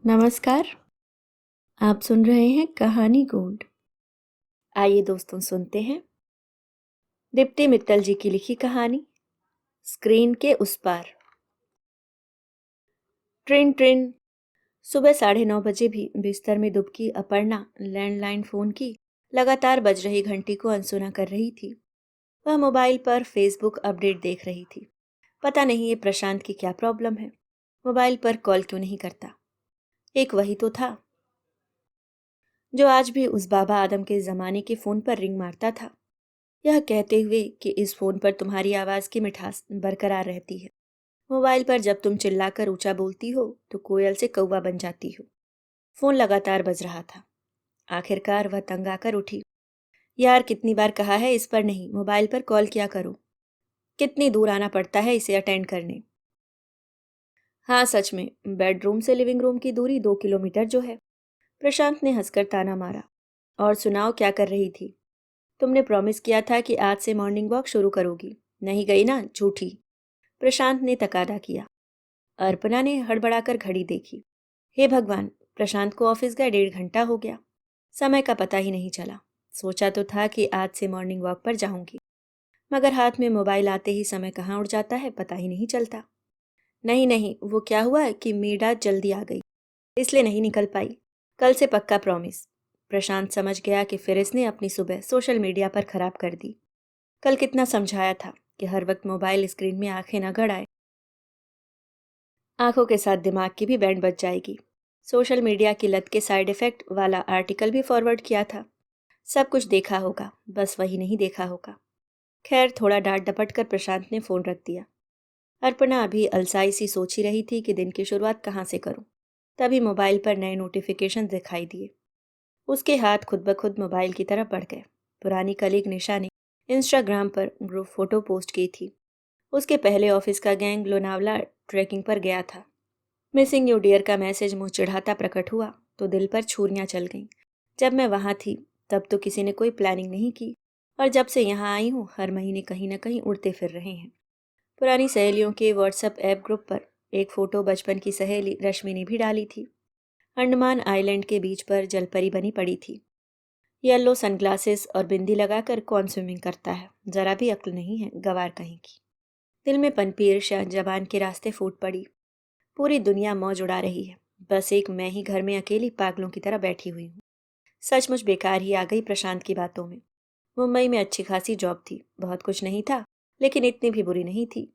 नमस्कार। आप सुन रहे हैं कहानी गोल्ड। आइए दोस्तों सुनते हैं दीप्ति मित्तल जी की लिखी कहानी स्क्रीन के उस पार। ट्रिन ट्रिन। सुबह 9:30 भी बिस्तर में दुबकी अपर्णा लैंडलाइन फोन की लगातार बज रही घंटी को अनसुना कर रही थी। वह मोबाइल पर फेसबुक अपडेट देख रही थी। पता नहीं ये प्रशांत की क्या प्रॉब्लम है, मोबाइल पर कॉल क्यों नहीं करता। एक वही तो था जो आज भी उस बाबा आदम के जमाने के फोन पर रिंग मारता था, यह कहते हुए कि इस फोन पर तुम्हारी आवाज की मिठास बरकरार रहती है। मोबाइल पर जब तुम चिल्लाकर ऊंचा बोलती हो तो कोयल से कौवा बन जाती हो। फोन लगातार बज रहा था। आखिरकार वह तंग आकर उठी। यार कितनी बार कहा है इस पर नहीं, मोबाइल पर कॉल किया करो। कितनी दूर आना पड़ता है इसे अटेंड करने। हाँ सच में, बेडरूम से लिविंग रूम की दूरी 2 किलोमीटर जो है। प्रशांत ने हंसकर ताना मारा। और सुनाओ क्या कर रही थी। तुमने प्रॉमिस किया था कि आज से मॉर्निंग वॉक शुरू करोगी, नहीं गई ना, झूठी। प्रशांत ने तकादा किया। अर्पणा ने हड़बड़ाकर घड़ी देखी। हे भगवान, प्रशांत को ऑफिस गए 1.5 घंटा हो गया। समय का पता ही नहीं चला। सोचा तो था कि आज से मॉर्निंग वॉक पर जाऊंगी, मगर हाथ में मोबाइल आते ही समय कहाँ उड़ जाता है पता ही नहीं चलता। नहीं नहीं, वो क्या हुआ कि मीडा जल्दी आ गई, इसलिए नहीं निकल पाई। कल से पक्का प्रॉमिस। प्रशांत समझ गया कि फिर इसने अपनी सुबह सोशल मीडिया पर खराब कर दी। कल कितना समझाया था कि हर वक्त मोबाइल स्क्रीन में आंखें न गड़ाए। आंखों के साथ दिमाग की भी बैंड बज जाएगी। सोशल मीडिया की लत के साइड इफेक्ट वाला आर्टिकल भी फॉरवर्ड किया था। सब कुछ देखा होगा, बस वही नहीं देखा होगा। खैर, थोड़ा डांट डपट कर प्रशांत ने फोन रख दिया। अर्पणा अभी अलसाई सी सोच ही रही थी कि दिन की शुरुआत कहाँ से करूं। तभी मोबाइल पर नए नोटिफिकेशन दिखाई दिए। उसके हाथ खुद ब खुद मोबाइल की तरफ बढ़ गए। पुरानी कलीग निशा ने इंस्टाग्राम पर ग्रुप फोटो पोस्ट की थी। उसके पहले ऑफिस का गैंग लोनावला ट्रैकिंग पर गया था। मिसिंग यू डियर का मैसेज मुंह चिढ़ाता प्रकट हुआ तो दिल पर छुरियां चल गईं। जब मैं वहां थी तब तो किसी ने कोई प्लानिंग नहीं की, और जब से यहाँ आई हूँ हर महीने कहीं न कहीं उड़ते फिर रहे हैं। पुरानी सहेलियों के व्हाट्सएप ऐप ग्रुप पर एक फोटो बचपन की सहेली रश्मि ने भी डाली थी। अंडमान आइलैंड के बीच पर जलपरी बनी पड़ी थी। येलो सनग्लासेस और बिंदी लगाकर कौन स्विमिंग करता है, जरा भी अक्ल नहीं है गवार कहीं की। दिल में पनपी ईर्ष्या जबान के रास्ते फूट पड़ी। पूरी दुनिया मौज उड़ा रही है, बस एक मैं ही घर में अकेली पागलों की तरह बैठी हुई हूँ। सचमुच बेकार ही आ गई प्रशांत की बातों में। मुंबई में अच्छी खासी जॉब थी, बहुत कुछ नहीं था, लेकिन इतनी भी बुरी नहीं थी।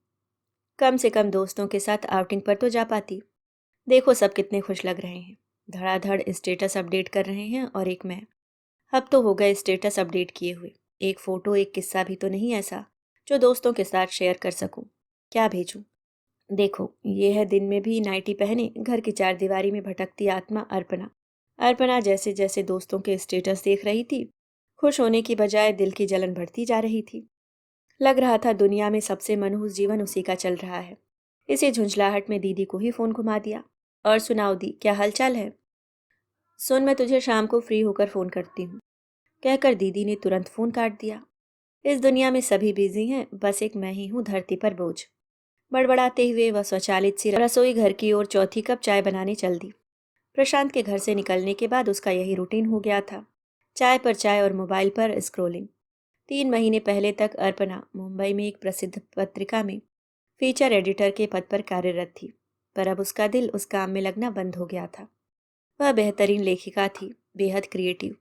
कम से कम दोस्तों के साथ आउटिंग पर तो जा पाती। देखो सब कितने खुश लग रहे हैं, धड़ाधड़ स्टेटस अपडेट कर रहे हैं। और एक मैं, अब तो हो गए स्टेटस अपडेट किए हुए। एक फोटो एक किस्सा भी तो नहीं ऐसा जो दोस्तों के साथ शेयर कर सकूं। क्या भेजूं। देखो ये है दिन में भी नाइटी पहने घर की चारदीवारी में भटकती आत्मा अर्पणा। अर्पणा जैसे जैसे दोस्तों के स्टेटस देख रही थी, खुश होने की बजाय दिल की जलन बढ़ती जा रही थी। लग रहा था दुनिया में सबसे मनहूस जीवन उसी का चल रहा है। इसी झुंझलाहट में दीदी को ही फोन घुमा दिया। और सुनाओ दी, क्या हालचाल है। सुन, मैं तुझे शाम को फ्री होकर फोन करती हूँ, कहकर दीदी ने तुरंत फोन काट दिया। इस दुनिया में सभी बिजी हैं, बस एक मैं ही हूँ धरती पर बोझ। बड़बड़ाते हुए वह स्वचालित सी रसोई घर की ओर चौथी कप चाय बनाने चल दी। प्रशांत के घर से निकलने के बाद उसका यही रूटीन हो गया था, चाय पर चाय और मोबाइल पर स्क्रोलिंग। 3 महीने पहले तक अर्पणा मुंबई में एक प्रसिद्ध पत्रिका में फीचर एडिटर के पद पर कार्यरत थी, पर अब उसका दिल उस काम में लगना बंद हो गया था। वह बेहतरीन लेखिका थी, बेहद क्रिएटिव।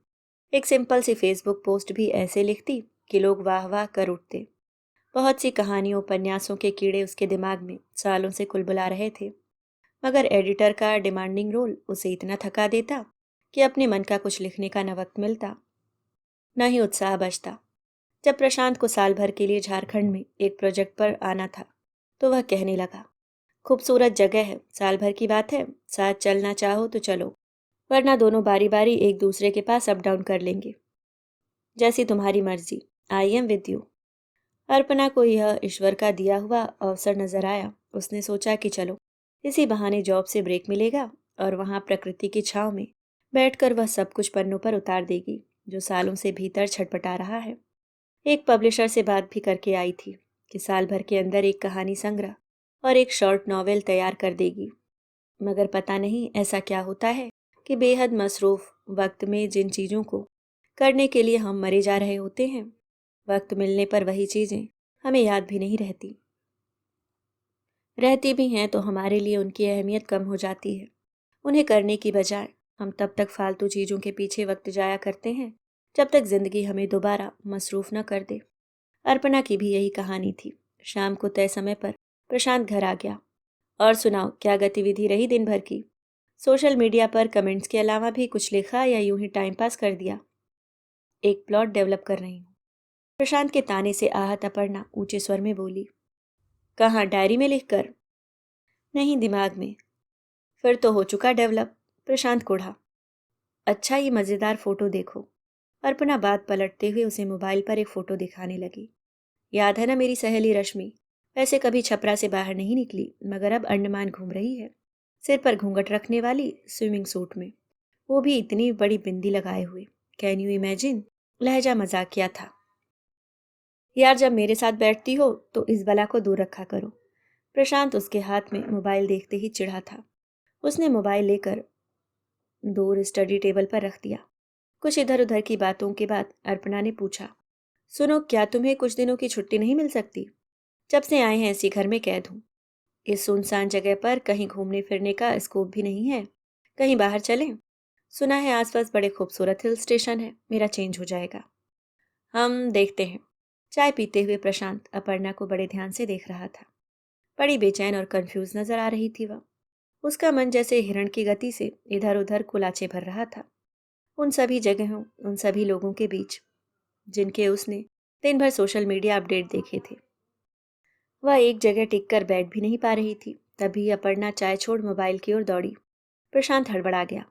एक सिंपल सी फेसबुक पोस्ट भी ऐसे लिखती कि लोग वाह वाह कर उठते। बहुत सी कहानियों उपन्यासों के कीड़े उसके दिमाग में सालों से कुलबुला रहे थे, मगर एडिटर का डिमांडिंग रोल उसे इतना थका देता कि अपने मन का कुछ लिखने का न वक्त मिलता, न ही उत्साह बचता। जब प्रशांत को साल भर के लिए झारखंड में एक प्रोजेक्ट पर आना था तो वह कहने लगा, खूबसूरत जगह है, साल भर की बात है, साथ चलना चाहो तो चलो, वरना दोनों बारी बारी एक दूसरे के पास अप डाउन कर लेंगे। जैसी तुम्हारी मर्जी, I am with you. Arpana को यह ईश्वर का दिया हुआ अवसर नजर आया। उसने सोचा कि चलो, इसी बहाने जॉब से ब्रेक मिलेगा और वहां प्रकृति की छांव में बैठकर वह सब कुछ पन्नों पर उतार देगी जो सालों से भीतर छटपटा रहा है। एक पब्लिशर से बात भी करके आई थी कि साल भर के अंदर एक कहानी संग्रह और एक शॉर्ट नॉवेल तैयार कर देगी। मगर पता नहीं ऐसा क्या होता है कि बेहद मसरूफ वक्त में जिन चीज़ों को करने के लिए हम मरे जा रहे होते हैं, वक्त मिलने पर वही चीज़ें हमें याद भी नहीं रहती। रहती भी हैं तो हमारे लिए उनकी अहमियत कम हो जाती है। उन्हें करने की बजाय हम तब तक फालतू चीज़ों के पीछे वक्त जाया करते हैं जब तक ज़िंदगी हमें दोबारा मसरूफ़ न कर दे। अर्पणा की भी यही कहानी थी। शाम को तय समय पर प्रशांत घर आ गया। और सुनाओ, क्या गतिविधि रही दिन भर की? सोशल मीडिया पर कमेंट्स के अलावा भी कुछ लिखा या यूं ही टाइम पास कर दिया? एक प्लॉट डेवलप कर रही हूँ, प्रशांत के ताने से आहत अपर्णा ऊंचे स्वर में बोली। कहाँ, डायरी में लिखकर? नहीं, दिमाग में। फिर तो हो चुका डेवलप, प्रशांत कोढ़ा। अच्छा, ये मज़ेदार फोटो देखो। अर्पणा बात पलटते हुए उसे मोबाइल पर एक फोटो दिखाने लगी। याद है ना मेरी सहेली रश्मि? वैसे कभी छपरा से बाहर नहीं निकली, मगर अब अंडमान घूम रही है, सिर पर घूंघट रखने वाली, स्विमिंग सूट में, वो भी इतनी बड़ी बिंदी लगाए हुए। Can you imagine? लहजा मजाकिया था। यार, जब मेरे साथ बैठती हो तो इस बला को दूर रखा करो। प्रशांत उसके हाथ में मोबाइल देखते ही चिढ़ा था। उसने मोबाइल लेकर दूर स्टडी टेबल पर रख दिया। कुछ इधर उधर की बातों के बाद अर्पणा ने पूछा, सुनो, क्या तुम्हें कुछ दिनों की छुट्टी नहीं मिल सकती? जब से आए हैं इसी घर में कैद हूँ। इस सुनसान जगह पर कहीं घूमने फिरने का स्कोप भी नहीं है। कहीं बाहर चलें? सुना है आसपास बड़े खूबसूरत हिल स्टेशन है, मेरा चेंज हो जाएगा। हम देखते हैं। चाय पीते हुए प्रशांत अपर्णा को बड़े ध्यान से देख रहा था। बड़ी बेचैन और कंफ्यूज नजर आ रही थी वह। उसका मन जैसे हिरण की गति से इधर उधर कुलाचे भर रहा था। उन सभी जगहों, उन सभी लोगों के बीच जिनके उसने दिन भर सोशल मीडिया अपडेट देखे थे। वह एक जगह टिक कर बैठ भी नहीं पा रही थी। तभी अपर्णा चाय छोड़ मोबाइल की ओर दौड़ी। प्रशांत हड़बड़ा गया।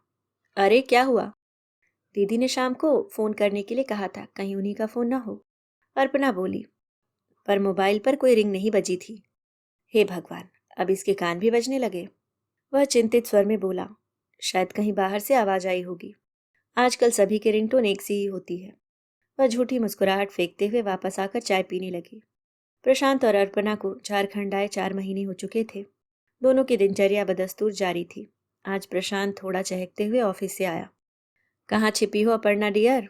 अरे, क्या हुआ? दीदी ने शाम को फोन करने के लिए कहा था, कहीं उन्हीं का फोन ना हो। अर्पणा बोली। पर मोबाइल पर कोई रिंग नहीं बजी थी। हे भगवान, अब इसके कान भी बजने लगे। वह चिंतित स्वर में बोला, शायद कहीं बाहर से आवाज आई होगी। आजकल सभी की रिंगटोन एक सी ही होती है। वह झूठी मुस्कुराहट फेंकते हुए वापस आकर चाय पीने लगी। प्रशांत और अर्पणा को झारखंड आए 4 महीने हो चुके थे। दोनों की दिनचर्या बदस्तूर जारी थी। आज प्रशांत थोड़ा चहकते हुए ऑफिस से आया। कहाँ छिपी हो अपर्णा डियर?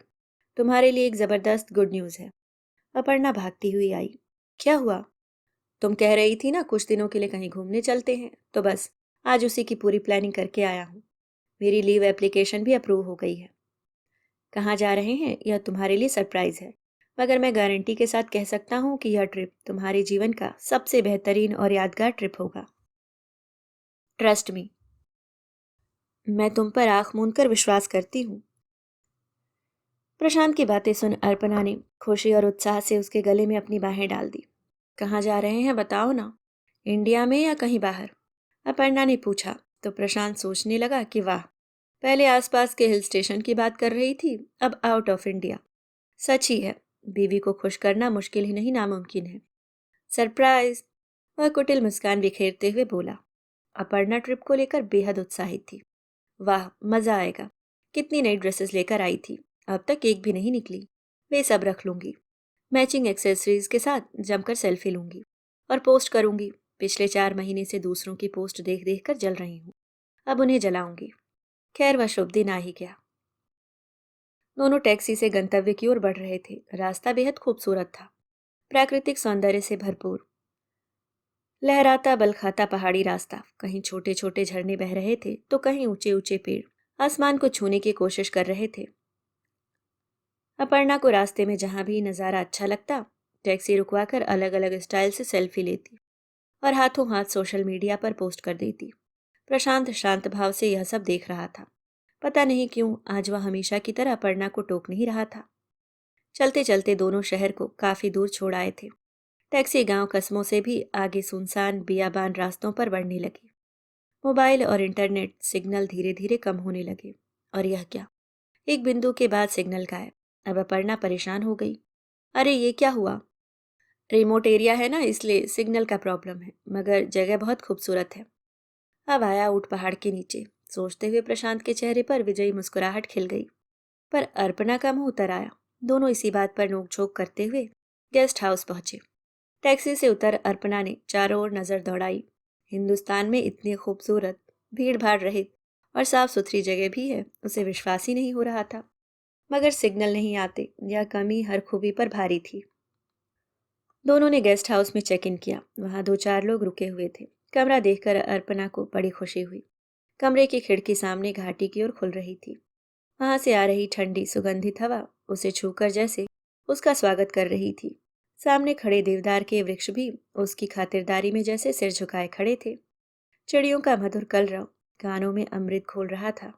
तुम्हारे लिए एक जबरदस्त गुड न्यूज़ है। अपर्णा भागती हुई आई। क्या हुआ? तुम कह रही थी ना कुछ दिनों के लिए कहीं घूमने चलते हैं, तो बस आज उसी की पूरी प्लानिंग करके आया हूँ। मेरी लीव एप्लीकेशन भी अप्रूव हो गई है। कहाँ जा रहे हैं यह तुम्हारे लिए सरप्राइज है, मगर मैं गारंटी के साथ कह सकता हूँ कि यह ट्रिप तुम्हारे जीवन का सबसे बेहतरीन और यादगार ट्रिप होगा। ट्रस्ट मी, मैं तुम पर आंख मूंद कर विश्वास करती हूँ। प्रशांत की बातें सुन अर्पणा ने खुशी और उत्साह से उसके गले में अपनी बाहें डाल दी। कहाँ जा रहे हैं बताओ ना, इंडिया में या कहीं बाहर? अपर्णा ने पूछा तो प्रशांत सोचने लगा कि वाह, पहले आसपास के हिल स्टेशन की बात कर रही थी, अब आउट ऑफ इंडिया। सच ही है, बीवी को खुश करना मुश्किल ही नहीं नामुमकिन है। सरप्राइज! वह कुटिल मुस्कान बिखेरते हुए बोला। अपर्णा ट्रिप को लेकर बेहद उत्साहित थी। वाह, मजा आएगा। कितनी नई ड्रेसेस लेकर आई थी, अब तक एक भी नहीं निकली। वे सब रख लूंगी। मैचिंग एक्सेसरीज के साथ जमकर सेल्फी लूंगी और पोस्ट करूंगी। पिछले 4 महीने से दूसरों की पोस्ट देख देख कर जल रही हूँ, अब उन्हें जलाऊंगी। खैर, वह शुभ दिन आ ही गया। दोनों टैक्सी से गंतव्य की ओर बढ़ रहे थे। रास्ता बेहद खूबसूरत था, प्राकृतिक सौंदर्य से भरपूर। लहराता बलखाता पहाड़ी रास्ता, कहीं छोटे छोटे झरने बह रहे थे तो कहीं ऊंचे ऊंचे पेड़ आसमान को छूने की कोशिश कर रहे थे। अपर्णा को रास्ते में जहां भी नज़ारा अच्छा लगता, टैक्सी रुकवाकर अलग अलग स्टाइल से सेल्फी लेती और हाथों हाथ सोशल मीडिया पर पोस्ट कर देती। प्रशांत शांत भाव से यह सब देख रहा था। पता नहीं क्यों आज वह हमेशा की तरह अपर्णा को टोक नहीं रहा था। चलते चलते दोनों शहर को काफी दूर छोड़ आए थे। टैक्सी गांव कस्बों से भी आगे सुनसान बियाबान रास्तों पर बढ़ने लगी। मोबाइल और इंटरनेट सिग्नल धीरे धीरे कम होने लगे। और यह क्या, एक बिंदु के बाद सिग्नल गायब। अब अपर्णा परेशान हो गई। अरे, ये क्या हुआ? रिमोट एरिया है ना, इसलिए सिग्नल का प्रॉब्लम है, मगर जगह बहुत खूबसूरत है। अब आया ऊट पहाड़ के नीचे, सोचते हुए प्रशांत के चेहरे पर विजयी मुस्कुराहट खिल गई। पर अर्पणा का मुंह उतर आया। दोनों इसी बात पर नोकझोंक करते हुए गेस्ट हाउस पहुंचे। टैक्सी से उतर अर्पणा ने चारों ओर नजर दौड़ाई। हिंदुस्तान में इतनी खूबसूरत भीड़ भाड़ रहित और साफ सुथरी जगह भी है, उसे विश्वास ही नहीं हो रहा था। मगर सिग्नल नहीं आते, यह कमी हर खूबी पर भारी थी। दोनों ने गेस्ट हाउस में चेक इन किया। वहां दो चार लोग रुके हुए थे। कमरा देखकर अर्पणा को बड़ी खुशी हुई। कमरे की खिड़की सामने घाटी की ओर खुल रही थी। वहां से आ रही ठंडी सुगंधित हवा उसे छूकर जैसे उसका स्वागत कर रही थी। सामने खड़े देवदार के वृक्ष भी उसकी खातिरदारी में जैसे सिर झुकाए खड़े थे। चिड़ियों का मधुर कलरव कानों में अमृत घोल रहा था।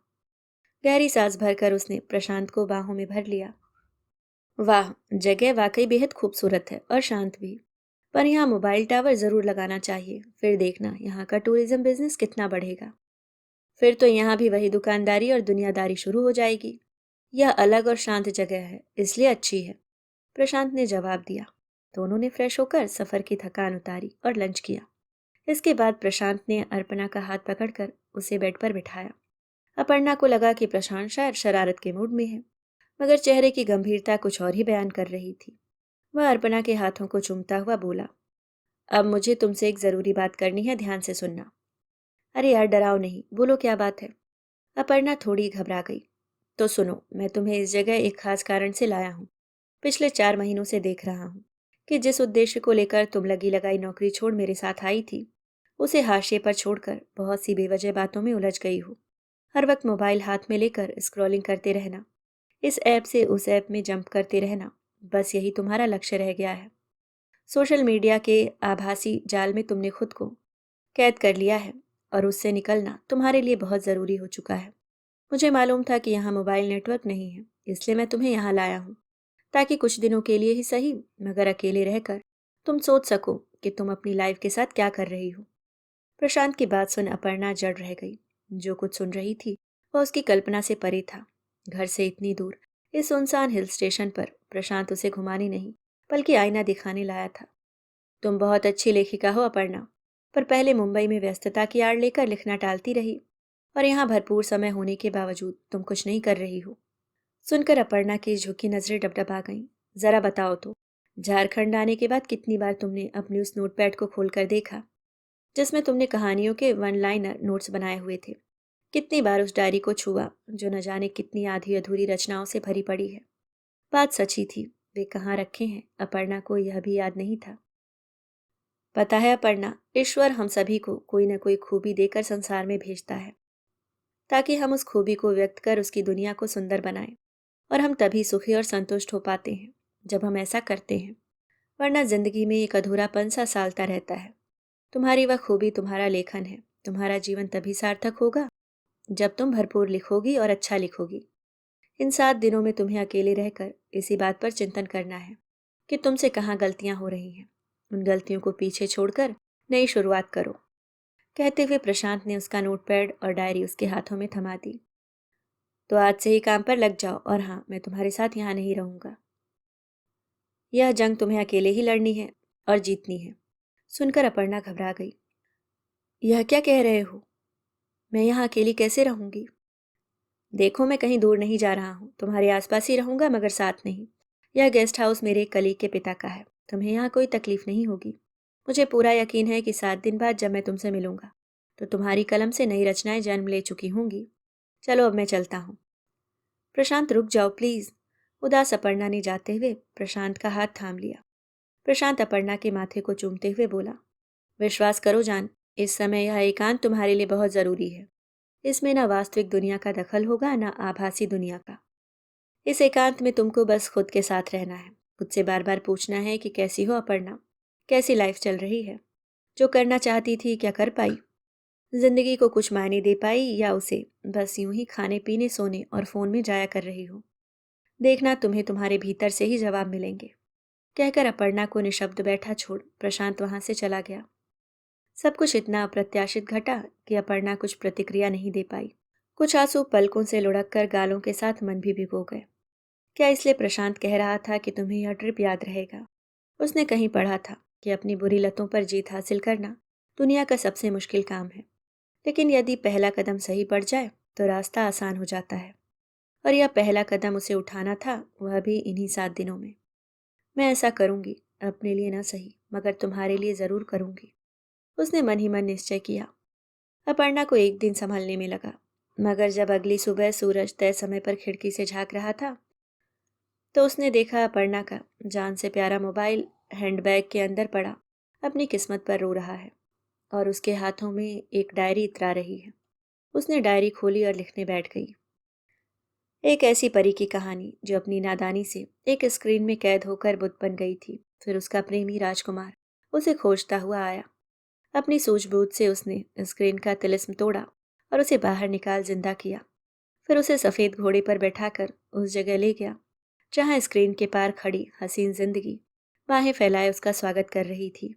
गहरी सांस भरकर उसने प्रशांत को बाहों में भर लिया। वाह, जगह वाकई बेहद खूबसूरत है और शांत भी। पर यहाँ मोबाइल टावर जरूर लगाना चाहिए, फिर देखना यहाँ का टूरिज्म बिजनेस कितना बढ़ेगा। फिर तो यहाँ भी वही दुकानदारी और दुनियादारी शुरू हो जाएगी। यह अलग और शांत जगह है, इसलिए अच्छी है, प्रशांत ने जवाब दिया। दोनों ने फ्रेश होकर सफर की थकान उतारी और लंच किया। इसके बाद प्रशांत ने अर्पणा का हाथ पकड़कर उसे बेड पर बिठाया। अपर्णा को लगा कि प्रशांत शायद शरारत के मूड में है, मगर चेहरे की गंभीरता कुछ और ही बयान कर रही थी। वह अर्पणा के हाथों को चूमता हुआ बोला, अब मुझे तुमसे एक जरूरी बात करनी है, ध्यान से सुनना। अरे यार, डराओ नहीं, बोलो क्या बात है। अपर्णा थोड़ी घबरा गई। तो सुनो, मैं तुम्हें इस जगह एक खास कारण से लाया हूँ। पिछले 4 महीनों से देख रहा हूँ कि जिस उद्देश्य को लेकर तुम लगी लगाई नौकरी छोड़ मेरे साथ आई थी, उसे हाशिए पर छोड़कर बहुत सी बेवजह बातों में उलझ गई हो। हर वक्त मोबाइल हाथ में लेकर स्क्रॉलिंग करते रहना, इस ऐप से उस ऐप में जंप करते रहना, बस यही तुम्हारा लक्ष्य रह गया है। सोशल मीडिया के आभासी जाल में तुमने खुद को कैद कर लिया है और उससे निकलना तुम्हारे लिए बहुत ज़रूरी हो चुका है। मुझे मालूम था कि यहाँ मोबाइल नेटवर्क नहीं है, इसलिए मैं तुम्हें यहाँ लाया हूँ, ताकि कुछ दिनों के लिए ही सही, मगर अकेले रहकर तुम सोच सको कि तुम अपनी लाइफ के साथ क्या कर रही हो। प्रशांत की बात सुन अपर्णा जड़ रह गई। जो कुछ सुन रही थी वह उसकी कल्पना से परे था। घर से इतनी दूर, इस सुनसान हिल स्टेशन पर प्रशांत उसे घुमाने नहीं बल्कि आईना दिखाने लाया था। तुम बहुत अच्छी लेखिका हो अपर्णा, पर पहले मुंबई में व्यस्तता की आड़ लेकर लिखना टालती रही, और यहाँ भरपूर समय होने के बावजूद तुम कुछ नहीं कर रही हो। सुनकर अपर्णा की झुकी नजरें डबडबा गईं। जरा बताओ तो, झारखंड आने के बाद कितनी बार तुमने अपने उस नोटपैड को खोलकर देखा जिसमें तुमने कहानियों के वन लाइनर नोट्स बनाए हुए थे? कितनी बार उस डायरी को छुआ जो न जाने कितनी आधी अधूरी रचनाओं से भरी पड़ी है? बात सच्ची थी, वे कहाँ रखे हैं अपर्णा को यह भी याद नहीं था। पता है अपर्णा, ईश्वर हम सभी को कोई न कोई खूबी देकर संसार में भेजता है, ताकि हम उस खूबी को व्यक्त कर उसकी दुनिया को सुंदर बनाएं। और हम तभी सुखी और संतुष्ट हो पाते हैं जब हम ऐसा करते हैं, वरना जिंदगी में एक अधूरापन सा सालता रहता है। तुम्हारी वह खूबी तुम्हारा लेखन है। तुम्हारा जीवन तभी सार्थक होगा जब तुम भरपूर लिखोगी और अच्छा लिखोगी। इन 7 दिनों में तुम्हें अकेले रहकर इसी बात पर चिंतन करना है कि तुमसे कहाँ गलतियां हो रही हैं। उन गलतियों को पीछे छोड़कर नई शुरुआत करो। कहते हुए प्रशांत ने उसका नोटपैड और डायरी उसके हाथों में थमा दी। तो आज से ही काम पर लग जाओ, और हाँ, मैं तुम्हारे साथ यहाँ नहीं रहूंगा। यह जंग तुम्हें अकेले ही लड़नी है और जीतनी है। सुनकर अपर्णा घबरा गई। यह क्या कह रहे हो? मैं यहाँ अकेली कैसे रहूंगी? देखो, मैं कहीं दूर नहीं जा रहा हूँ, तुम्हारे आसपास ही रहूंगा, मगर साथ नहीं। यह गेस्ट हाउस मेरे कलीग के पिता का है। तुम्हें यहाँ कोई तकलीफ नहीं होगी। मुझे पूरा यकीन है कि 7 दिन बाद जब मैं तुमसे मिलूंगा तो तुम्हारी कलम से नई रचनाएं जन्म ले चुकी होंगी। चलो, अब मैं चलता हूँ। प्रशांत, रुक जाओ प्लीज। उदास अपर्णा ने जाते हुए प्रशांत का हाथ थाम लिया। प्रशांत अपर्णा के माथे को चूमते हुए बोला, विश्वास करो जान, इस समय यह एकांत तुम्हारे लिए बहुत जरूरी है। इसमें ना वास्तविक दुनिया का दखल होगा, ना आभासी दुनिया का। इस एकांत में तुमको बस खुद के साथ रहना है। खुद से बार बार पूछना है कि कैसी हो अपर्णा, कैसी लाइफ चल रही है, जो करना चाहती थी क्या कर पाई, जिंदगी को कुछ मायने दे पाई, या उसे बस यूं ही खाने पीने सोने और फोन में जाया कर रही हो। देखना, तुम्हें तुम्हारे भीतर से ही जवाब मिलेंगे। कहकर अपर्णा को निशब्द बैठा छोड़ प्रशांत वहां से चला गया। सब कुछ इतना अप्रत्याशित घटा कि अपर्णा कुछ प्रतिक्रिया नहीं दे पाई। कुछ आंसू पलकों से लुढ़क कर गालों के साथ मन भी भिगो गए। क्या इसलिए प्रशांत कह रहा था कि तुम्हें यह ट्रिप याद रहेगा? उसने कहीं पढ़ा था कि अपनी बुरी लतों पर जीत हासिल करना दुनिया का सबसे मुश्किल काम है, लेकिन यदि पहला कदम सही पड़ जाए तो रास्ता आसान हो जाता है। और यह पहला कदम उसे उठाना था, वह भी इन्हीं 7 दिनों में। मैं ऐसा करूंगी, अपने लिए ना सही मगर तुम्हारे लिए जरूर करूंगी, उसने मन ही मन निश्चय किया। अपर्णा को एक दिन संभलने में लगा, मगर जब अगली सुबह सूरज तय समय पर खिड़की से झांक रहा था तो उसने देखा अपर्णा का जान से प्यारा मोबाइल हैंडबैग के अंदर पड़ा अपनी किस्मत पर रो रहा है और उसके हाथों में एक डायरी इतरा रही है। उसने डायरी खोली और लिखने बैठ गई। एक ऐसी परी की कहानी जो अपनी नादानी से एक स्क्रीन में कैद होकर बुत बन गई थी। फिर उसका प्रेमी राजकुमार उसे खोजता हुआ आया। अपनी सूझबूझ से उसने स्क्रीन का तिलिस्म तोड़ा और उसे बाहर निकाल जिंदा किया। फिर उसे सफेद घोड़े पर बैठाकर उस जगह ले गया जहां स्क्रीन के पार खड़ी हसीन जिंदगी बाहें फैलाए उसका स्वागत कर रही थी।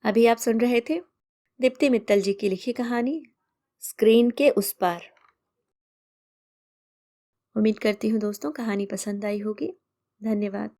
अभी आप सुन रहे थे दीप्ति मित्तल जी की लिखी कहानी स्क्रीन के उस पार। उम्मीद करती हूँ दोस्तों कहानी पसंद आई होगी। धन्यवाद।